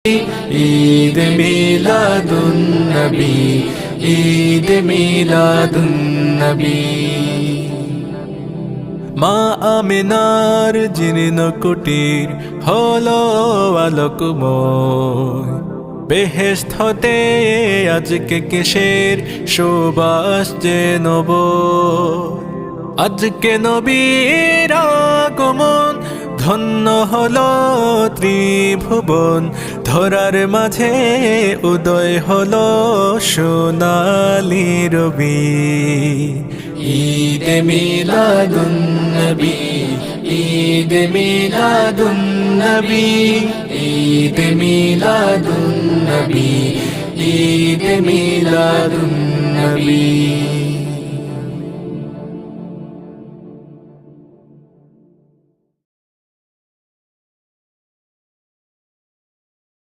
ঈদ মিলাদুন নবী, ঈদ মিলাদুন নবী। মা আমিনার জীর্ণ কুটির হলো আলোকময়, বেহেশত হতে আজকে কিসের সুবাস যে নব। আজকে নবীর আগমন, ধন্য হলো ত্রিভুবন, ধরার মাঝে উদয় হলো সোনালি রবি। ঈদ মিলাদুন নবী, ঈদ মিলাদুন নবী, ঈদ মিলাদুন নবী, ঈদ মিলাদুন নবী।